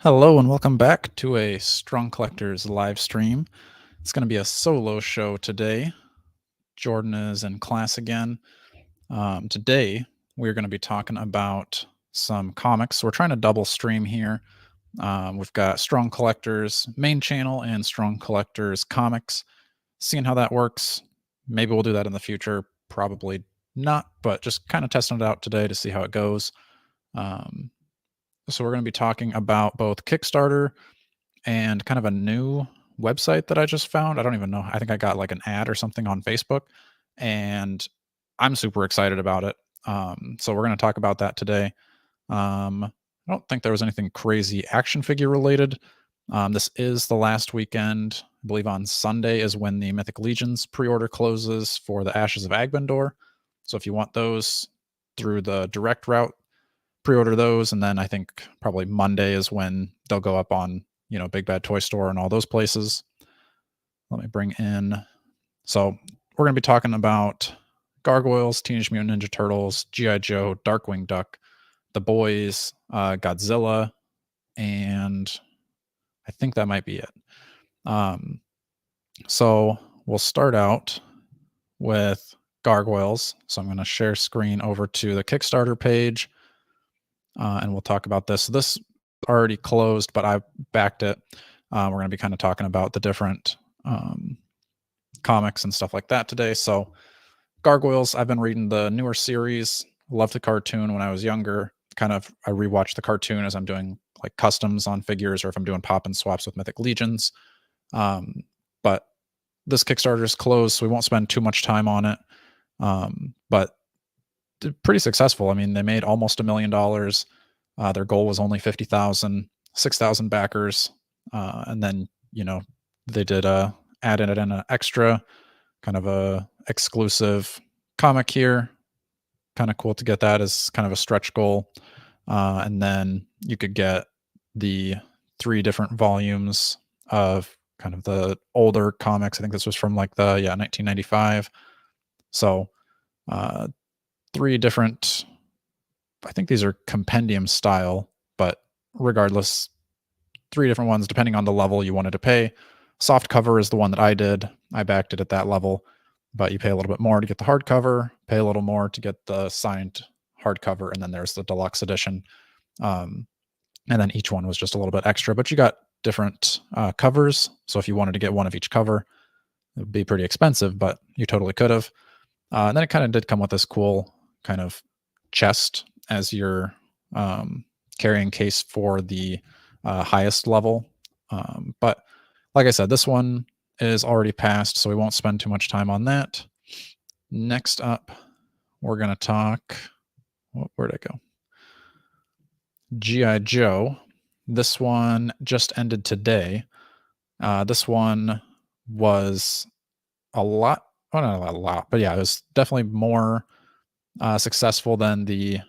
Hello and welcome back to a Strong Collectors live stream. It's going to be a solo show today. Jordan is in class again. Today, we're going to be talking about some comics. We're trying to double stream here. We've got Strong Collectors main channel and Strong Collectors comics. Seeing how that works. Maybe we'll do that in the future. Probably not, but just kind of testing it out today to see how it goes. So we're going to be talking about both Kickstarter and kind of a new website that I just found. I don't even know. I think I got like an ad or something on Facebook, and I'm super excited about it. So we're going to talk about that today. I don't think there was anything crazy action figure related. This is the last weekend. I believe on Sunday is when the Mythic Legions pre-order closes for the Ashes of Agbendor. So if you want those through the direct route, pre-order those, and then I think probably Monday is when they'll go up on Big Bad Toy Store and all those places. Let me bring in. So we're going to be talking about Gargoyles, Teenage Mutant Ninja Turtles, G.I. Joe, Darkwing Duck, The Boys, Godzilla, and I think that might be it. So we'll start out with Gargoyles. So I'm going to share screen over to the Kickstarter page, and we'll talk about this. So this already closed, but I backed it. We're going to be kind of talking about the different comics and stuff like that today. So Gargoyles, I've been reading the newer series. Loved the cartoon when I was younger. I rewatch the cartoon as I'm doing like customs on figures or if I'm doing pop and swaps with Mythic Legions. But this Kickstarter is closed, so we won't spend too much time on it. But pretty successful. I mean, they made almost $1 million. Their goal was only 50,000, 6,000 backers. And then, they did add in an extra kind of a exclusive comic here. Kind of cool to get that as kind of a stretch goal. And then you could get the 3 different volumes of kind of the older comics. I think this was from like 1995. So 3 different, I think these are compendium style, but regardless, 3 different ones depending on the level you wanted to pay. Soft cover is the one that I did. I backed it at that level, but you pay a little bit more to get the hardcover, pay a little more to get the signed hardcover, and then there's the deluxe edition. And then each one was just a little bit extra, but you got different covers. So if you wanted to get one of each cover, it would be pretty expensive, but you totally could have. And then it kind of did come with this cool kind of chest as your carrying case for the highest level. But like I said, this one is already passed, so we won't spend too much time on that. Next up, we're going to talk. Where'd I go? G.I. Joe. This one just ended today. This one was a lot. Well, not a lot, but yeah, it was definitely more successful than the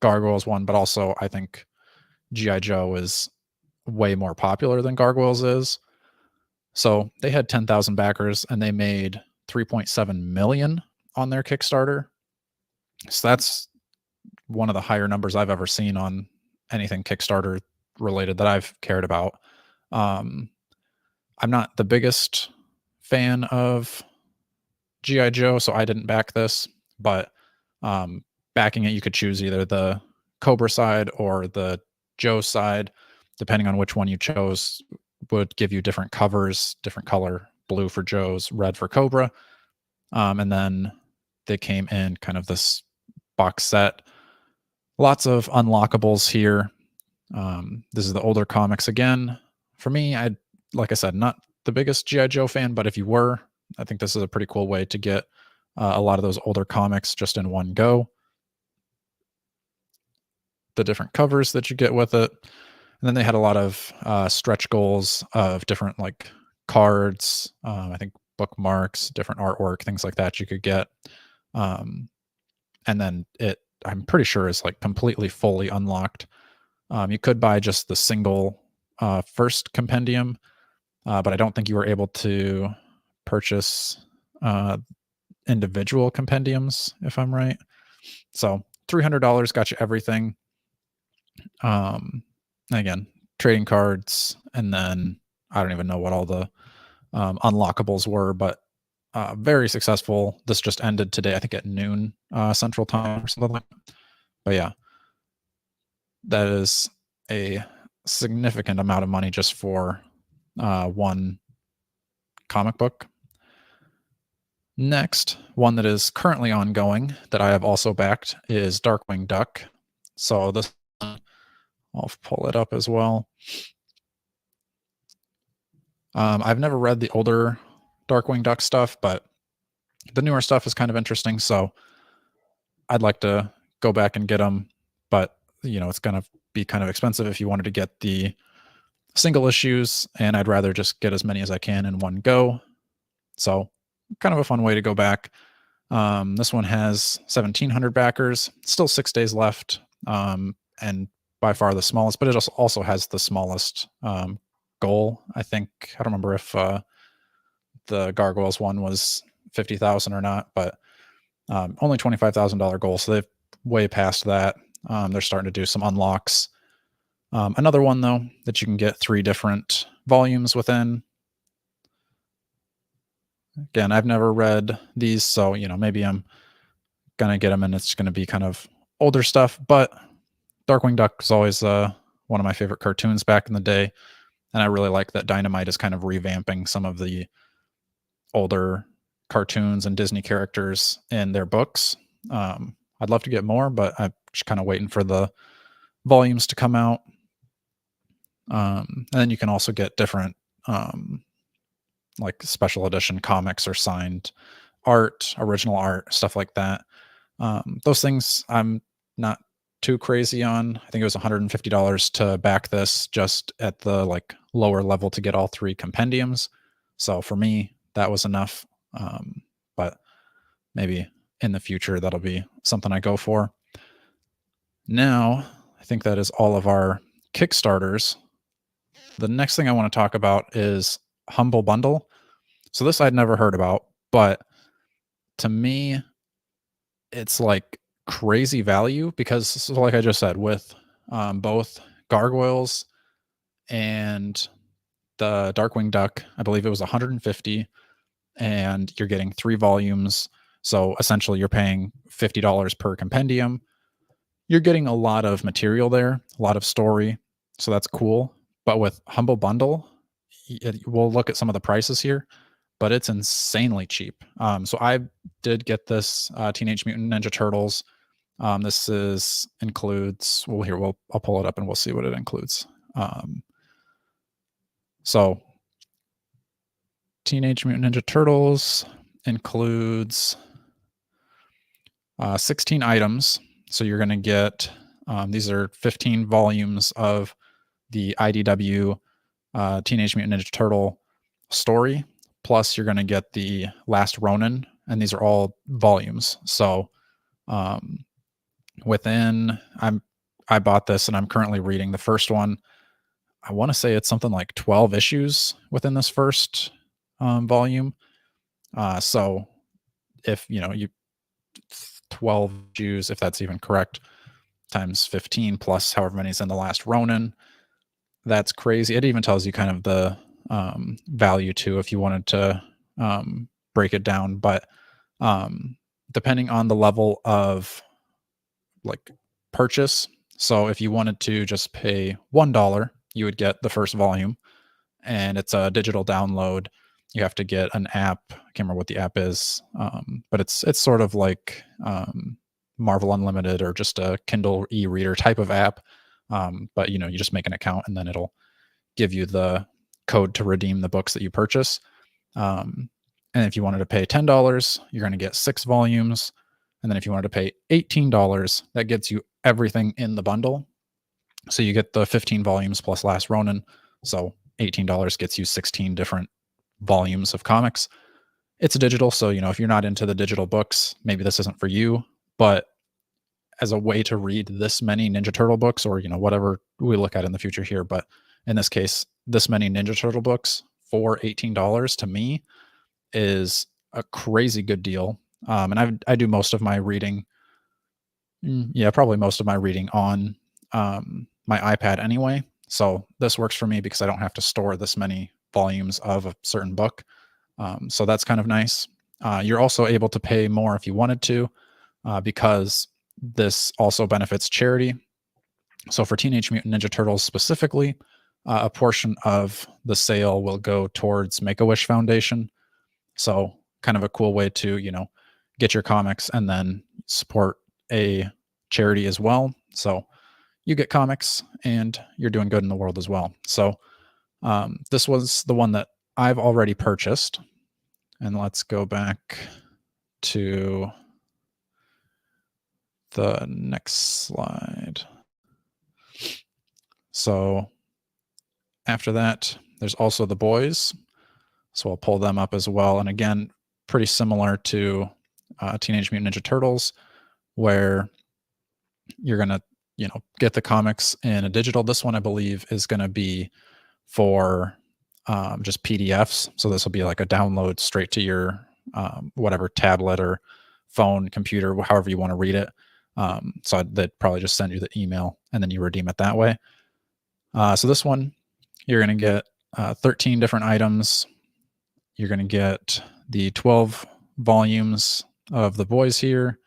Gargoyles one, but also I think G.I. Joe is way more popular than Gargoyles is. So they had 10,000 backers and they made 3.7 million on their Kickstarter. So that's one of the higher numbers I've ever seen on anything Kickstarter related that I've cared about. I'm not the biggest fan of G.I. Joe, so I didn't back this, but backing it, you could choose either the Cobra side or the Joe side, depending on which one you chose, would give you different covers, different color, blue for Joe's, red for Cobra. And then they came in kind of this box set. Lots of unlockables here. This is the older comics again. For me, like I said, not the biggest G.I. Joe fan, but if you were, I think this is a pretty cool way to get a lot of those older comics just in one go. The different covers that you get with it. And then they had a lot of stretch goals of different like cards, I think bookmarks, different artwork, things like that you could get. And then I'm pretty sure is like completely fully unlocked. You could buy just the single first compendium, but I don't think you were able to purchase individual compendiums, if I'm right. So $300 got you everything. Again, trading cards, and then I don't even know what all the unlockables were, but very successful. This just ended today, I think at noon Central Time or something like that. But yeah, that is a significant amount of money just for one comic book. Next, one that is currently ongoing that I have also backed is Darkwing Duck. So this, I'll pull it up as well. I've never read the older Darkwing Duck stuff, but the newer stuff is kind of interesting. So I'd like to go back and get them, but it's going to be kind of expensive if you wanted to get the single issues, and I'd rather just get as many as I can in one go. So kind of a fun way to go back. This one has 1,700 backers, still 6 days left, and by far the smallest, but it also has the smallest goal. I think, I don't remember if the Gargoyles one was 50,000 or not, but only $25,000 goal. So they've way past that. They're starting to do some unlocks. Another one though, that you can get 3 different volumes within. Again, I've never read these, so maybe I'm gonna get them and it's gonna be kind of older stuff, but Darkwing Duck is always one of my favorite cartoons back in the day, and I really like that Dynamite is kind of revamping some of the older cartoons and Disney characters in their books. I'd love to get more, but I'm just kind of waiting for the volumes to come out. And then you can also get different like special edition comics or signed art, original art, stuff like that. Those things I'm not too crazy on. I think it was $150 to back this just at the like lower level to get all 3 compendiums. So for me, that was enough. But maybe in the future, that'll be something I go for. Now, I think that is all of our Kickstarters. The next thing I want to talk about is Humble Bundle. So this I'd never heard about, but to me, it's like crazy value because, so like I just said, with both Gargoyles and the Darkwing Duck, I believe it was 150, and you're getting 3 volumes. So essentially, you're paying $50 per compendium. You're getting a lot of material there, a lot of story. So that's cool. But with Humble Bundle, we'll look at some of the prices here, but it's insanely cheap. So I did get this Teenage Mutant Ninja Turtles. This includes, well, here, I'll pull it up and we'll see what it includes. So Teenage Mutant Ninja Turtles includes 16 items. So you're going to get, these are 15 volumes of the IDW Teenage Mutant Ninja Turtle story. Plus you're going to get the Last Ronin, and these are all volumes. So I bought this and I'm currently reading the first one. I want to say it's something like 12 issues within this first volume. So if you 12 issues, if that's even correct, times 15 plus however many is in the Last Ronin, that's crazy. It even tells you kind of the value too, if you wanted to break it down. But depending on the level of like purchase, so if you wanted to just pay $1, you would get the first volume, and it's a digital download. You have to get an app. I can't remember what the app is, but it's sort of like Marvel Unlimited or just a Kindle e-reader type of app. But you just make an account and then it'll give you the code to redeem the books that you purchase. And if you wanted to pay $10, you're going to get 6 volumes. And then if you wanted to pay $18, that gets you everything in the bundle. So you get the 15 volumes plus Last Ronin. So $18 gets you 16 different volumes of comics. It's digital, so if you're not into the digital books, maybe this isn't for you. But as a way to read this many Ninja Turtle books, or whatever we look at in the future here, but in this case, this many Ninja Turtle books for $18 to me is a crazy good deal. And I do most of my reading, probably most of my reading on my iPad anyway. So this works for me because I don't have to store this many volumes of a certain book. So that's kind of nice. You're also able to pay more if you wanted to, because this also benefits charity. So for Teenage Mutant Ninja Turtles specifically, a portion of the sale will go towards Make-A-Wish Foundation. So kind of a cool way to, get your comics and then support a charity as well. So you get comics and you're doing good in the world as well. So this was the one that I've already purchased. And let's go back to the next slide. So after that, there's also the boys. So I'll pull them up as well. And again, pretty similar to Teenage Mutant Ninja Turtles, where you're going to, get the comics in a digital. This one, I believe, is going to be for just PDFs. So this will be like a download straight to your whatever tablet or phone, computer, however you want to read it. So they'd probably just send you the email and then you redeem it that way. So this one, you're going to get 13 different items. You're going to get the 12 volumes of The Boys here,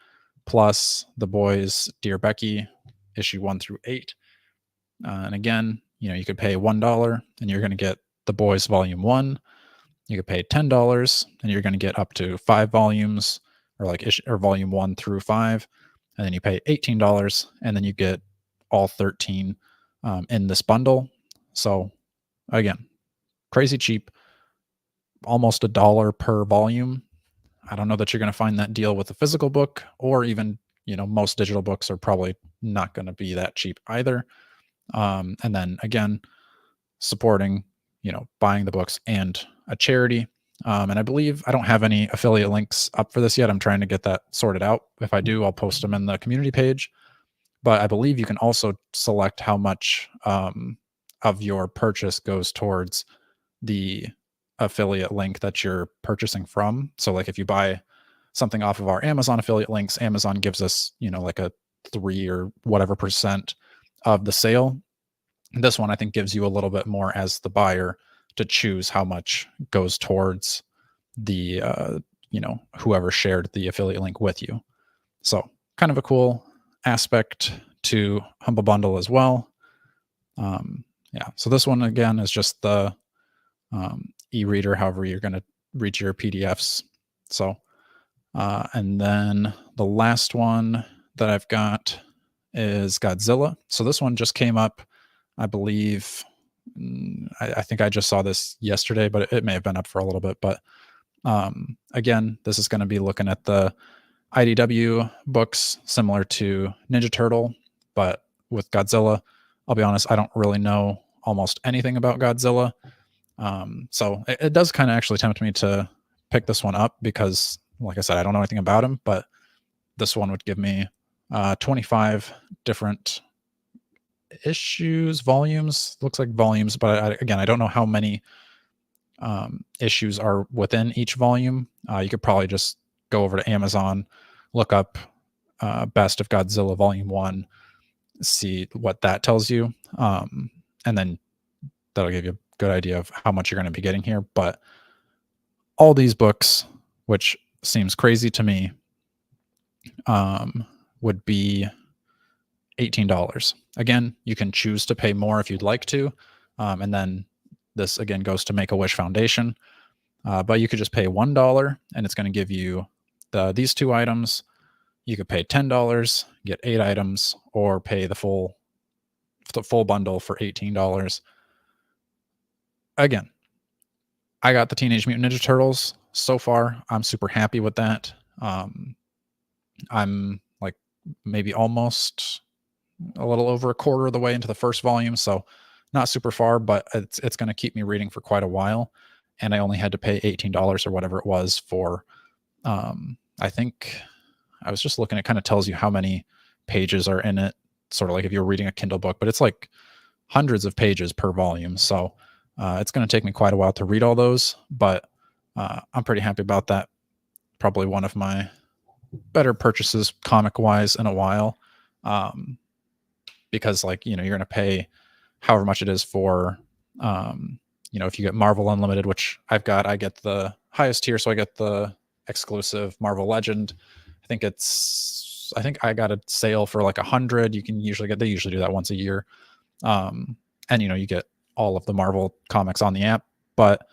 plus The Boys Dear Becky, issue 1 through 8. And again, you could pay $1 and you're going to get The Boys Volume 1. You could pay $10 and you're going to get up to 5 volumes, or volume 1 through 5. And then you pay $18 and then you get all 13 in this bundle. So again, crazy cheap, almost $1 per volume. I don't know that you're going to find that deal with a physical book, or even, most digital books are probably not going to be that cheap either. And then again, supporting, buying the books and a charity. And I believe I don't have any affiliate links up for this yet. I'm trying to get that sorted out. If I do, I'll post them in the community page. But I believe you can also select how much of your purchase goes towards the affiliate link that you're purchasing from. So like if you buy something off of our Amazon affiliate links, Amazon gives us, like a 3 or whatever % of the sale. This one I think gives you a little bit more as the buyer to choose how much goes towards the whoever shared the affiliate link with you. So kind of a cool aspect to Humble Bundle as well. So this one again is just the e-reader, however you're going to read your PDFs. So and then the last one that I've got is Godzilla. So this one just came up, I believe. I think I just saw this yesterday, but it may have been up for a little bit. But again, this is going to be looking at the IDW books similar to Ninja Turtle, but with Godzilla. I'll be honest, I don't really know almost anything about Godzilla. So it does kind of actually tempt me to pick this one up because, like I said, I don't know anything about him, but this one would give me 25 different volumes. Looks like volumes, but again, I don't know how many issues are within each volume. You could probably just go over to Amazon, look up Best of Godzilla Volume 1, see what that tells you, and then that'll give you a good idea of how much you're going to be getting here. But all these books, which seems crazy to me, would be $18. Again, you can choose to pay more if you'd like to. And then this again goes to Make-A-Wish Foundation. But you could just pay $1 and it's going to give you these 2 items. You could pay $10, get 8 items, or pay the full bundle for $18. Again, I got the Teenage Mutant Ninja Turtles. So far, I'm super happy with that. I'm like maybe almost a little over a quarter of the way into the first volume, so not super far, but it's going to keep me reading for quite a while. And I only had to pay $18 or whatever it was for. I think I was just looking. It kind of tells you how many pages are in it, sort of like if you're reading a Kindle book, but it's like hundreds of pages per volume. So it's going to take me quite a while to read all those, but I'm pretty happy about that. Probably one of my better purchases comic wise in a while. Because you're going to pay however much it is for, if you get Marvel Unlimited, which I get the highest tier, so I get the exclusive Marvel Legend. I think I got a sale for like 100. You can usually they usually do that once a year. And you get all of the Marvel comics on the app, but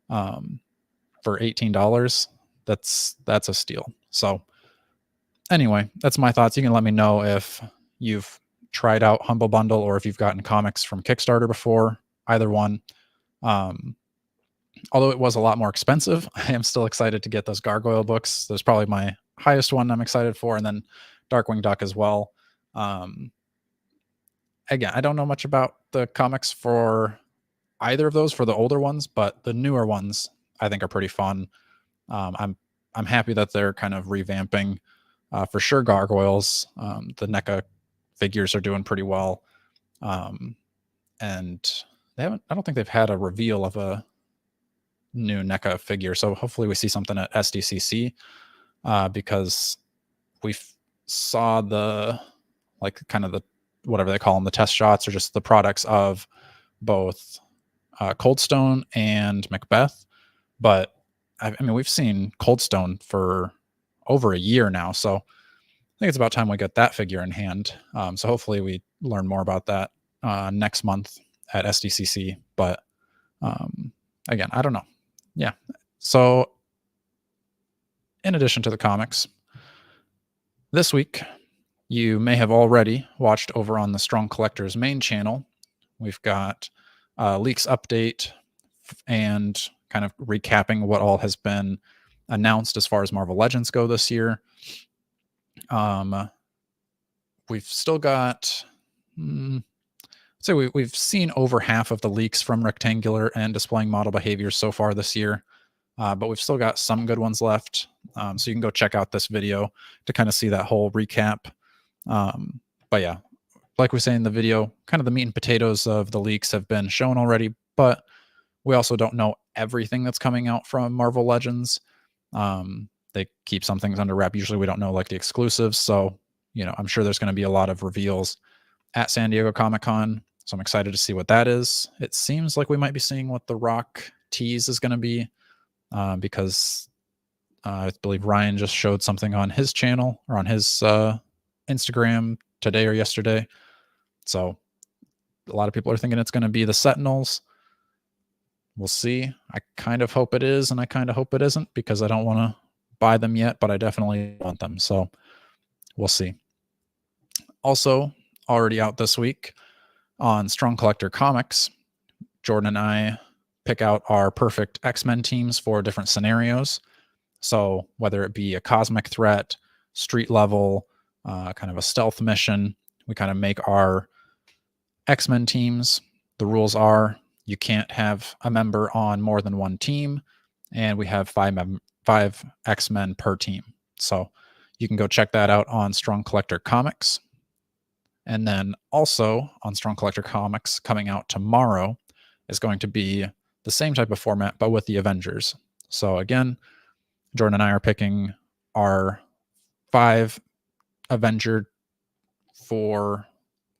for $18, that's a steal. So anyway, that's my thoughts. You can let me know if you've tried out Humble Bundle or if you've gotten comics from Kickstarter before. Either one. Although it was a lot more expensive, I am still excited to get those Gargoyle books. There's probably my highest one I'm excited for, and then Darkwing Duck as well. Again, I don't know much about the comics for either of those, for the older ones, but the newer ones I think are pretty fun. I'm happy that they're kind of revamping for sure Gargoyles. The NECA figures are doing pretty well, and I don't think they've had a reveal of a new NECA figure, so hopefully we see something at SDCC, because we saw the kind of the whatever they call them, the test shots, or just the products of both Coldstone and Macbeth. But I mean, we've seen Coldstone for over a year now, so I think it's about time we get that figure in hand. So hopefully we learn more about that next month at SDCC. But again, I don't know. Yeah. So in addition to the comics, this week, you may have already watched over on the Strong Collectors main channel. We've got leaks update and kind of recapping what all has been announced as far as Marvel Legends go this year. We've still got, we've seen over half of the leaks from Rectangular and Displaying Model Behaviors so far this year, but we've still got some good ones left. So you can go check out this video to kind of see that whole recap. But yeah, like we say in the video, kind of the meat and potatoes of the leaks have been shown already, but we also don't know everything that's coming out from Marvel Legends. They keep some things under wrap. Usually we don't know like the exclusives. So, I'm sure there's going to be a lot of reveals at San Diego Comic-Con. So I'm excited to see what that is. It seems like we might be seeing what the Rock tease is going to be, because I believe Ryan just showed something on his channel or on his Instagram today or yesterday. So a lot of people are thinking it's going to be the Sentinels. We'll see. I kind of hope it is, and I kind of hope it isn't, because I don't want to buy them yet, but I definitely want them. So we'll see. Also, already out this week on Strong Collector Comics, Jordan and I pick out our perfect X-Men teams for different scenarios. So whether it be a cosmic threat, street level, kind of a stealth mission, we kind of make our X-Men teams. The rules are you can't have a member on more than one team, and we have five X-Men per team. So you can go check that out on Strong Collector Comics. And then also on Strong Collector Comics coming out tomorrow is going to be the same type of format, but with the Avengers. So again, Jordan and I are picking our 5 Avenger for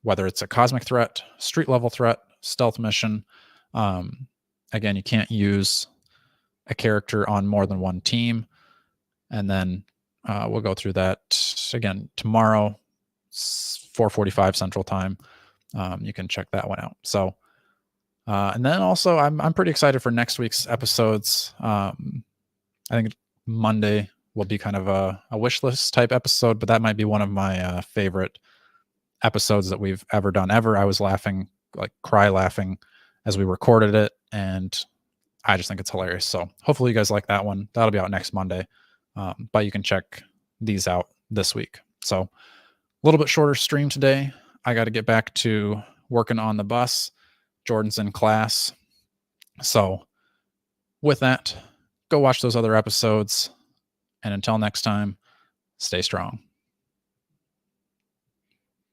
whether it's a cosmic threat, street level threat, stealth mission. Again, you can't use a character on more than one team. And then we'll go through that again tomorrow, 4:45 Central Time. You can check that one out. So, and then also I'm pretty excited for next week's episodes. I think Monday will be kind of a wish list type episode, but that might be one of my favorite episodes that we've ever done ever. I was laughing, cry laughing as we recorded it, and I just think it's hilarious. So hopefully you guys like that one. That'll be out next Monday. But you can check these out this week. So a little bit shorter stream today. I got to get back to working on the bus. Jordan's in class. So with that, go watch those other episodes. And until next time, stay strong.